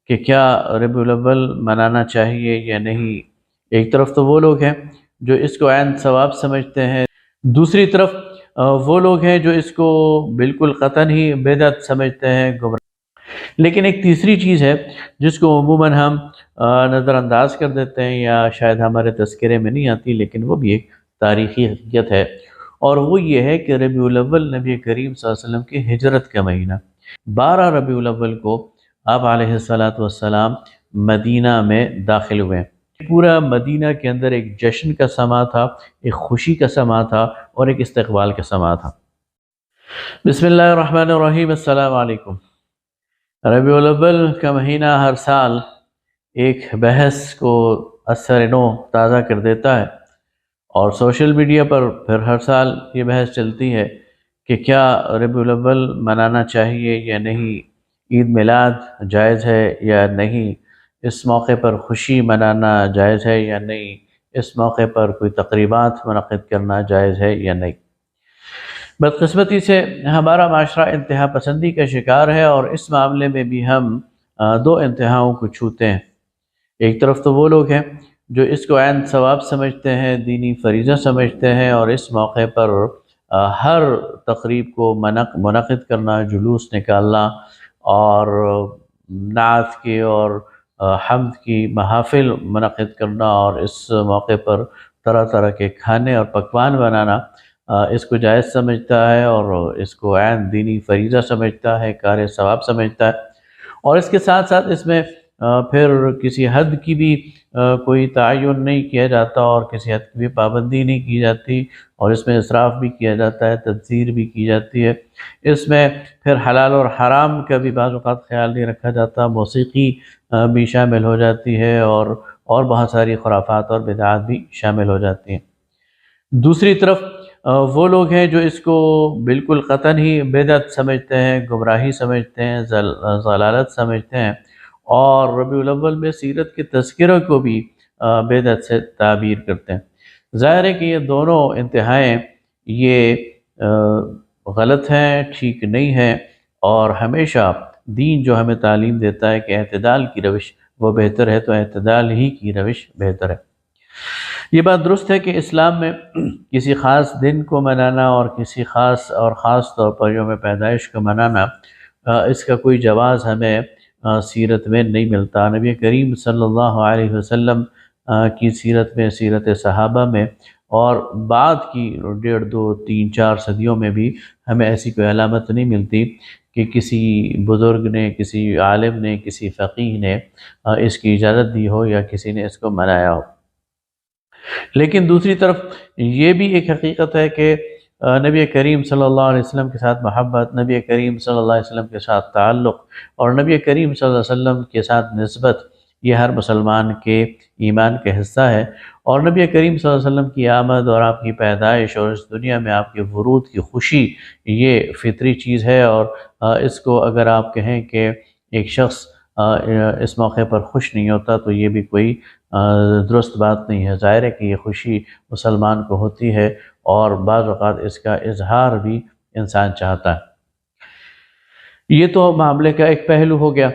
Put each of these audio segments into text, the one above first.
کہ کیا ربیع الاول منانا چاہیے یا نہیں۔ ایک طرف تو وہ لوگ ہیں جو اس کو عین ثواب سمجھتے ہیں، دوسری طرف وہ لوگ ہیں جو اس کو بالکل قطعاً ہی بدعت سمجھتے ہیں، گمراہ۔ لیکن ایک تیسری چیز ہے جس کو عموماً ہم نظر انداز کر دیتے ہیں یا شاید ہمارے تذکرے میں نہیں آتی، لیکن وہ بھی ایک تاریخی حقیقت ہے، اور وہ یہ ہے کہ ربیع الاول نبی کریم صلی اللہ علیہ وسلم کی ہجرت کا مہینہ۔ 12 ربیع الاول کو آپ علیہ السلام مدینہ میں داخل ہوئے۔ پورا مدینہ کے اندر ایک جشن کا سما تھا، ایک خوشی کا سما تھا اور ایک استقبال کا سما تھا۔ بسم اللہ الرحمن الرحیم، السلام علیکم۔ ربیع الاول کا مہینہ ہر سال ایک بحث کو اثر نو تازہ کر دیتا ہے، اور سوشل میڈیا پر پھر ہر سال یہ بحث چلتی ہے کہ کیا ربیع الاول منانا چاہیے یا نہیں، عید میلاد جائز ہے یا نہیں، اس موقع پر خوشی منانا جائز ہے یا نہیں، اس موقع پر کوئی تقریبات منعقد کرنا جائز ہے یا نہیں۔ بدقسمتی سے ہمارا معاشرہ انتہا پسندی کا شکار ہے، اور اس معاملے میں بھی ہم دو انتہاؤں کو چھوتے ہیں۔ ایک طرف تو وہ لوگ ہیں جو اس کو عین ثواب سمجھتے ہیں، دینی فریضہ سمجھتے ہیں، اور اس موقع پر ہر تقریب کو منعقد کرنا، جلوس نکالنا اور نعت کی اور حمد کی محافل منعقد کرنا، اور اس موقع پر طرح طرح کے کھانے اور پکوان بنانا اس کو جائز سمجھتا ہے، اور اس کو عین دینی فریضہ سمجھتا ہے، کار ثواب سمجھتا ہے۔ اور اس کے ساتھ ساتھ اس میں پھر کسی حد کی بھی کوئی تعین نہیں کیا جاتا، اور کسی حد کی بھی پابندی نہیں کی جاتی، اور اس میں اسراف بھی کیا جاتا ہے، تبذیر بھی کی جاتی ہے۔ اس میں پھر حلال اور حرام کا بھی بعض اوقات خیال نہیں رکھا جاتا، موسیقی بھی شامل ہو جاتی ہے، اور بہت ساری خرافات اور بدعات بھی شامل ہو جاتی ہیں۔ دوسری طرف وہ لوگ ہیں جو اس کو بالکل قطعاً ہی بدعت سمجھتے ہیں، گمراہی سمجھتے ہیں، ضلالت سمجھتے ہیں، اور ربیع الاول میں سیرت کے تذکرہ کو بھی بدعت سے تعبیر کرتے ہیں۔ ظاہر ہے کہ یہ دونوں انتہائیں یہ غلط ہیں، ٹھیک نہیں ہیں، اور ہمیشہ دین جو ہمیں تعلیم دیتا ہے کہ اعتدال کی روش وہ بہتر ہے، تو اعتدال ہی کی روش بہتر ہے۔ یہ بات درست ہے کہ اسلام میں کسی خاص دن کو منانا اور کسی خاص طور پر یوم پیدائش کو منانا، اس کا کوئی جواز ہمیں سیرت میں نہیں ملتا۔ نبی کریم صلی اللہ علیہ وسلم کی سیرت میں، سیرت صحابہ میں، اور بعد کی 1.5 2 3 4 صدیوں میں بھی ہمیں ایسی کوئی علامت نہیں ملتی کہ کسی بزرگ نے، کسی عالم نے، کسی فقیہ نے اس کی اجازت دی ہو یا کسی نے اس کو منایا ہو۔ لیکن دوسری طرف یہ بھی ایک حقیقت ہے کہ نبی کریم صلی اللہ علیہ وسلم کے ساتھ محبت، نبی کریم صلی اللہ علیہ وسلم کے ساتھ تعلق، اور نبی کریم صلی اللہ علیہ وسلم کے ساتھ نسبت، یہ ہر مسلمان کے ایمان کا حصہ ہے۔ اور نبی کریم صلی اللہ علیہ وسلم کی آمد اور آپ کی پیدائش اور اس دنیا میں آپ کے ورود کی خوشی، یہ فطری چیز ہے، اور اس کو اگر آپ کہیں کہ ایک شخص اس موقع پر خوش نہیں ہوتا تو یہ بھی کوئی درست بات نہیں ہے۔ ظاہر ہے کہ یہ خوشی مسلمان کو ہوتی ہے، اور بعض اوقات اس کا اظہار بھی انسان چاہتا ہے۔ یہ تو معاملے کا ایک پہلو ہو گیا۔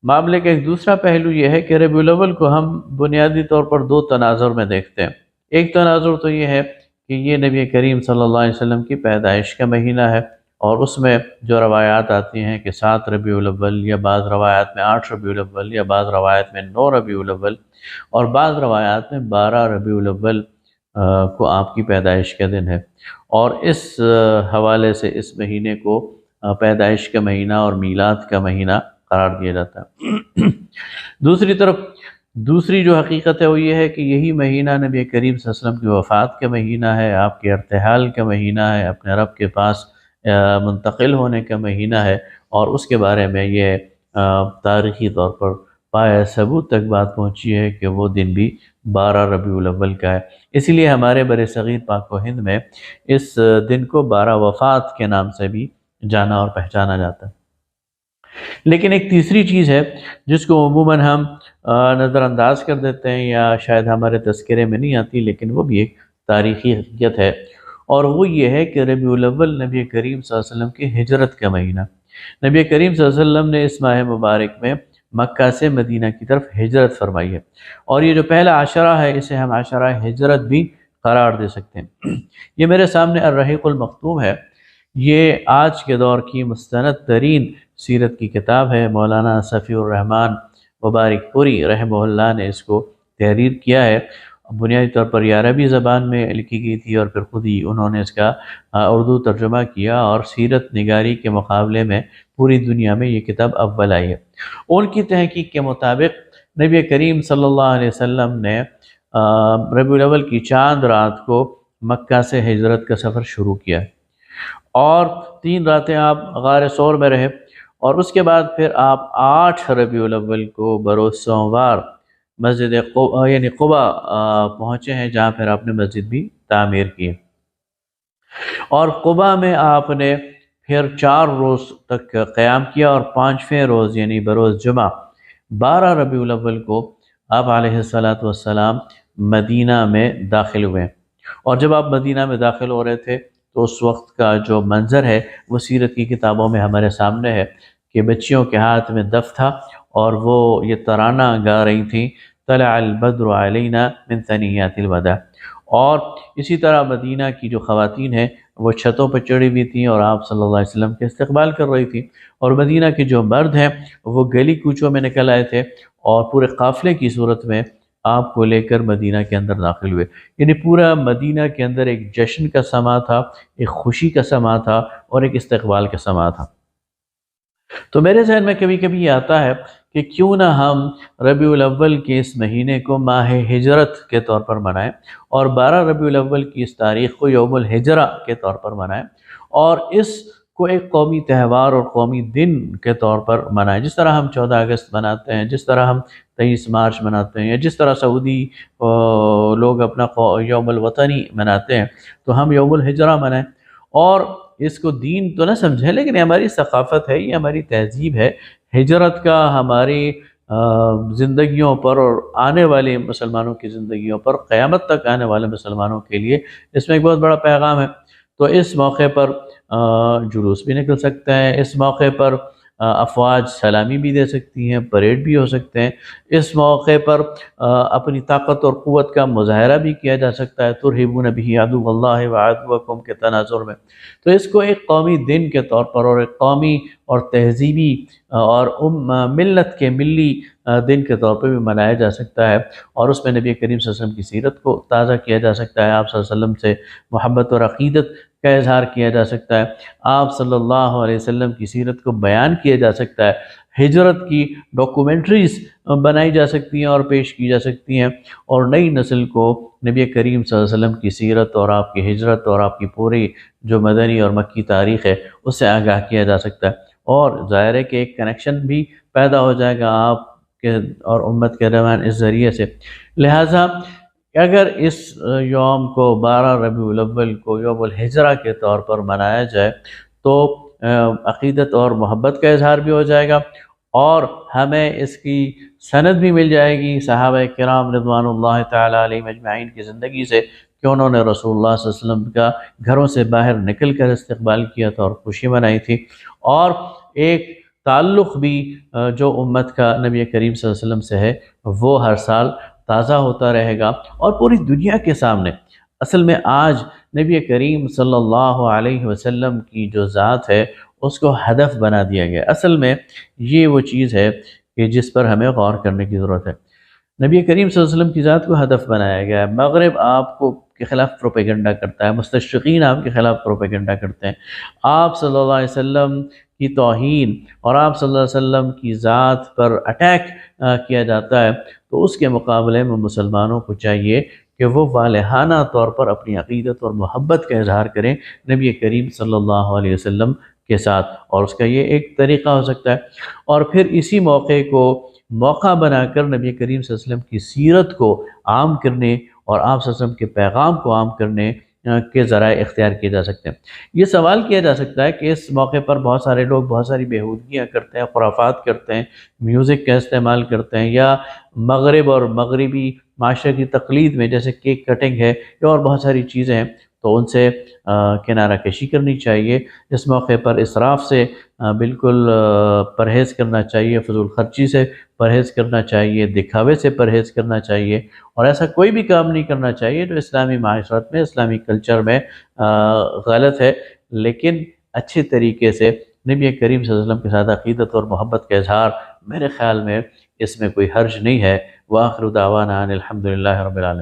معاملے کا ایک دوسرا پہلو یہ ہے کہ ربیع الاول کو ہم بنیادی طور پر 2 تناظر میں دیکھتے ہیں۔ ایک تناظر تو یہ ہے کہ یہ نبی کریم صلی اللہ علیہ وسلم کی پیدائش کا مہینہ ہے، اور اس میں جو روایات آتی ہیں کہ 7 ربیع الاول، یا بعض روایات میں 8 ربیع الاول، یا بعض روایات میں 9 ربیع الاول، اور بعض روایات میں 12 ربیع الاول کو آپ کی پیدائش کا دن ہے، اور اس حوالے سے اس مہینے کو پیدائش کا مہینہ اور میلاد کا مہینہ قرار دیا جاتا ہے۔ دوسری طرف دوسری جو حقیقت ہے وہ یہ ہے کہ یہی مہینہ نبی کریم صلی اللہ علیہ وسلم کی وفات کا مہینہ ہے، آپ کے ارتحال کا مہینہ ہے، اپنے رب کے پاس منتقل ہونے کا مہینہ ہے، اور اس کے بارے میں یہ تاریخی طور پر پایہ ثبوت تک بات پہنچی ہے کہ وہ دن بھی 12 ربیع الاول کا ہے۔ اسی لیے ہمارے بر صغیر پاک و ہند میں اس دن کو 12 وفات کے نام سے بھی جانا اور پہچانا جاتا ہے۔ لیکن ایک تیسری چیز ہے جس کو عموماً ہم نظر انداز کر دیتے ہیں یا شاید ہمارے تذکرے میں نہیں آتی، لیکن وہ بھی ایک تاریخی حقیقت ہے، اور وہ یہ ہے کہ ربیع الاول نبی کریم صلی اللہ علیہ وسلم کی ہجرت کا مہینہ۔ نبی کریم صلی اللہ علیہ وسلم نے اس ماہ مبارک میں مکہ سے مدینہ کی طرف ہجرت فرمائی ہے، اور یہ جو پہلا عشرہ ہے اسے ہم عشرہ ہجرت بھی قرار دے سکتے ہیں۔ یہ میرے سامنے الرحیق المختوم ہے، یہ آج کے دور کی مستند ترین سیرت کی کتاب ہے۔ مولانا صفی الرحمن مبارک پوری رحمہ اللہ نے اس کو تحریر کیا ہے۔ بنیادی طور پر یہ عربی زبان میں لکھی گئی تھی، اور پھر خود ہی انہوں نے اس کا اردو ترجمہ کیا، اور سیرت نگاری کے مقابلے میں پوری دنیا میں یہ کتاب اول آئی ہے۔ ان کی تحقیق کے مطابق نبی کریم صلی اللہ علیہ وسلم نے ربیع الاول کی چاند رات کو مکہ سے ہجرت کا سفر شروع کیا، اور 3 راتیں آپ غار ثور میں رہے، اور اس کے بعد پھر آپ 8 ربیع الاول کو بروز سوموار مسجد قباء یعنی قباء پہنچے ہیں، جہاں پھر آپ نے مسجد بھی تعمیر کی، اور قباء میں آپ نے پھر 4 روز تک قیام کیا، اور 5ویں روز یعنی بروز جمعہ 12 ربیع الاول کو آپ علیہ السلام مدینہ میں داخل ہوئے۔ اور جب آپ مدینہ میں داخل ہو رہے تھے تو اس وقت کا جو منظر ہے وہ سیرت کی کتابوں میں ہمارے سامنے ہے کہ بچیوں کے ہاتھ میں دف تھا، اور وہ یہ ترانہ گا رہی تھیں، طلع البدر علینا من ثنیات الوداع۔ اور اسی طرح مدینہ کی جو خواتین ہیں وہ چھتوں پر چڑھی ہوئی تھیں اور آپ صلی اللہ علیہ وسلم کے استقبال کر رہی تھیں، اور مدینہ کے جو مرد ہیں وہ گلی کوچوں میں نکل آئے تھے، اور پورے قافلے کی صورت میں آپ کو لے کر مدینہ کے اندر داخل ہوئے۔ یعنی پورا مدینہ کے اندر ایک جشن کا سما تھا، ایک خوشی کا سما تھا، اور ایک استقبال کا سما تھا۔ تو میرے ذہن میں کبھی کبھی یہ آتا ہے کہ کیوں نہ ہم ربیع الاول کے اس مہینے کو ماہ ہجرت کے طور پر منائیں، اور 12 ربیع الاول کی اس تاریخ کو یوم الہجرہ کے طور پر منائیں، اور اس کو ایک قومی تہوار اور قومی دن کے طور پر منائیں، جس طرح ہم 14 اگست مناتے ہیں، جس طرح ہم 23 مارچ مناتے ہیں، یا جس طرح سعودی لوگ اپنا یوم الوطنی مناتے ہیں، تو ہم یوم الہجرہ منائیں، اور اس کو دین تو نہ سمجھیں، لیکن یہ ہماری ثقافت ہے، یہ ہماری تہذیب ہے۔ ہجرت کا ہماری زندگیوں پر اور آنے والے مسلمانوں کی زندگیوں پر، قیامت تک آنے والے مسلمانوں کے لیے اس میں ایک بہت بڑا پیغام ہے۔ تو اس موقع پر جلوس بھی نکل سکتا ہے، اس موقع پر افواج سلامی بھی دے سکتی ہیں، پریڈ بھی ہو سکتے ہیں، اس موقع پر اپنی طاقت اور قوت کا مظاہرہ بھی کیا جا سکتا ہے، ترہبون بہ عدو اللہ وعدوکم کے تناظر میں۔ تو اس کو ایک قومی دن کے طور پر، اور ایک قومی اور تہذیبی اور ملت کے ملی دن کے طور پر بھی منایا جا سکتا ہے، اور اس میں نبی کریم صلی اللہ علیہ وسلم کی سیرت کو تازہ کیا جا سکتا ہے، آپ صلی اللہ علیہ وسلم سے محبت اور عقیدت کا اظہار کیا جا سکتا ہے، آپ صلی اللہ علیہ وسلم کی سیرت کو بیان کیا جا سکتا ہے، ہجرت کی ڈاکومنٹریز بنائی جا سکتی ہیں اور پیش کی جا سکتی ہیں، اور نئی نسل کو نبی کریم صلی اللہ علیہ وسلم کی سیرت اور آپ کی ہجرت اور آپ کی پوری جو مدنی اور مکی تاریخ ہے اس سے آگاہ کیا جا سکتا ہے، اور ظاہر ہے کہ ایک کنیکشن بھی پیدا ہو جائے گا آپ کے اور امت کے درمیان اس ذریعے سے۔ لہٰذا اگر اس یوم کو 12 ربیع الاول کو یوم الہجرہ کے طور پر منایا جائے تو عقیدت اور محبت کا اظہار بھی ہو جائے گا، اور ہمیں اس کی سند بھی مل جائے گی صحابہ کرام رضوان اللہ تعالی علیہم اجمعین کی زندگی سے، کہ انہوں نے رسول اللہ صلی اللہ علیہ وسلم کا گھروں سے باہر نکل کر استقبال کیا تھا اور خوشی منائی تھی، اور ایک تعلق بھی جو امت کا نبی کریم صلی اللہ علیہ وسلم سے ہے وہ ہر سال تازہ ہوتا رہے گا، اور پوری دنیا کے سامنے اصل میں آج نبی کریم صلی اللہ علیہ وسلم کی جو ذات ہے اس کو ہدف بنا دیا گیا۔ اصل میں یہ وہ چیز ہے کہ جس پر ہمیں غور کرنے کی ضرورت ہے۔ نبی کریم صلی اللہ علیہ وسلم کی ذات کو ہدف بنایا گیا ہے۔ مغرب آپ کو کے خلاف پروپیگنڈا کرتا ہے، مستشرقین آپ کے خلاف پروپیگنڈا کرتے ہیں، آپ صلی اللہ علیہ وسلم کی توہین اور آپ صلی اللہ علیہ وسلم کی ذات پر اٹیک کیا جاتا ہے، تو اس کے مقابلے میں مسلمانوں کو چاہیے کہ وہ والہانہ طور پر اپنی عقیدت اور محبت کا اظہار کریں نبی کریم صلی اللہ علیہ وسلم کے ساتھ، اور اس کا یہ ایک طریقہ ہو سکتا ہے۔ اور پھر اسی موقع کو موقع بنا کر نبی کریم صلی اللہ علیہ وسلم کی سیرت کو عام کرنے اور آپ صلی اللہ علیہ وسلم کے پیغام کو عام کرنے کے ذرائع اختیار کیے جا سکتے ہیں۔ یہ سوال کیا جا سکتا ہے کہ اس موقع پر بہت سارے لوگ بہت ساری بےہودگیاں کرتے ہیں، خرافات کرتے ہیں، میوزک کا استعمال کرتے ہیں، یا مغرب اور مغربی معاشرے کی تقلید میں جیسے کیک کٹنگ ہے یا اور بہت ساری چیزیں ہیں، تو ان سے کنارہ کشی کرنی چاہیے۔ اس موقع پر اسراف سے بالکل پرہیز کرنا چاہیے، فضول خرچی سے پرہیز کرنا چاہیے، دکھاوے سے پرہیز کرنا چاہیے، اور ایسا کوئی بھی کام نہیں کرنا چاہیے جو اسلامی معاشرت میں، اسلامی کلچر میں غلط ہے، لیکن اچھے طریقے سے نبی کریم صلی اللہ علیہ وسلم کے ساتھ عقیدت اور محبت کا اظہار، میرے خیال میں اس میں کوئی حرج نہیں ہے۔ وآخر دعوانا ان الحمدللہ رب العالمین۔